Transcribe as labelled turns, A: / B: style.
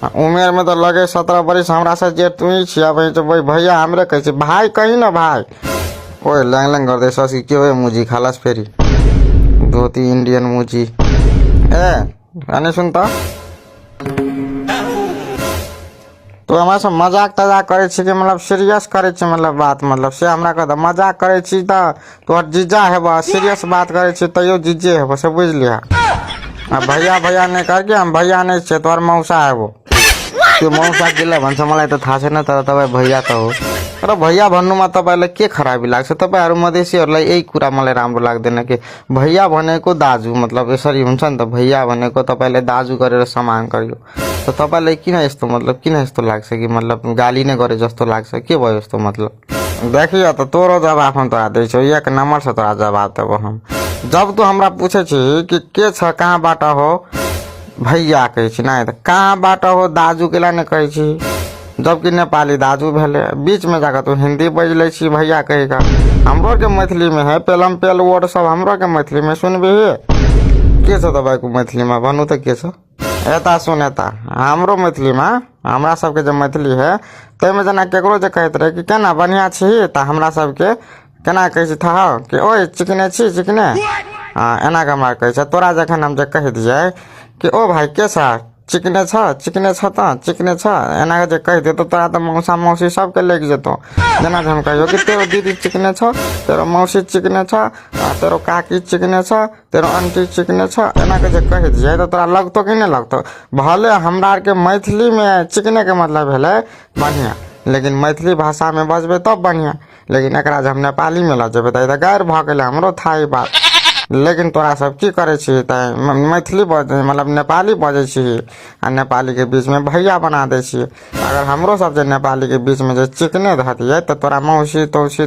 A: उमेर में तो लगे 17 बरिस हमरा से जे तू ही छिया भाई तो भाई भैया हमरे कहे भाई कहीं ना भाई ओए लैंग लैंग कर दे ससी के ओए मुजी खालास फेरी धोती इंडियन मुजी ए गाने सुनता तो हमारे से मजाक तजाक करे छी कि मतलब सीरियस करे छी मतलब बात मतलब से हमरा कह मजाक करे छी त तोहर जीजा है बा सीरियस बात करे छी तयो जीजे है बस बुझ लिया भैया भैया नहीं करके हम भैया नहीं छे तोहर मौसा है वो त्यो मौसा किला भन्छ मलाई त थाहा छैन तर तपाईँ भैया त हो तर भैया भन्नुमा तपाईलाई के खराबी लाग्छ तपाईहरु मधेसीहरुलाई यही कुरा मलाई राम्रो लाग्दैन कि भैया भनेको दाजु मतलब यसरी हुन्छ नि त भैया भनेको तपाईले दाजु गरेर सम्मान गरियो त तपाईलाई किन यस्तो मतलब किन यस्तो लाग्छ कि मतलब गाली नै गरे जस्तो लाग्छ के भयो यस्तो मतलब देखियो त तोरो जवाफ हम तोरा दै छौ एक नंबर से तोरा जवाब देबो हम जब तू हमरा पूछे छी कि के छ कहाँ बाट हो भैया कहे छी नहीं त कहाँ बाट हो दाजु केला ने कहे छी जबकि नेपाली दाजु भेले बीच में जाकर तू हिंदी बज ले छी भैया कहेगा हमरो के मैथिली में है पेलम पेल वर्ड सब हमरो के मैथिली में सुनबे के छ दबाई को मैथिली में भन्नु त के छ एता सुन एता हमरो मैथिली में हमरा सबके जो मैथिली है तैमे जना केकरो जे कहत रहे कि केना बढ़िया छी त हमरा सबके केना कहे छी था कि ओए चिकने छी चिकने एना के हमरा कहे छ तोरा जखन हम जे कह दिए कि ओ भाई के छ चिकने छ त चिकने छ एना के जे कह दे तो तोरा त मौसा मौसी सबके लग जेतो जना हम कहियो कि तेरो दीदी चिकने छ तेरो मौसी चिकने छ तेरो काकी चिकने छ तेरो आंटी चिकने छ एना के जे कह दिए तो तोरा लगतो कि नहीं लगतो भले हमरा के मैथिली में चिकने के मतलब भेले बढ़िया लेकिन मैथिली भाषा में बजबे तब बढ़िया लेकिन एकरा हम नेपाली में ल जेबे त गैर भ गेले हमरो थाई बात लेकिन तोरा सब की करे छी त मैथिली मतलब नेपाली बजे छी आ नेपाली के बीच में भैया बना दे छी अगर हमरो सब जे नेपाली के बीच में जे चिकने धतिए त तोरा मौसी तौसी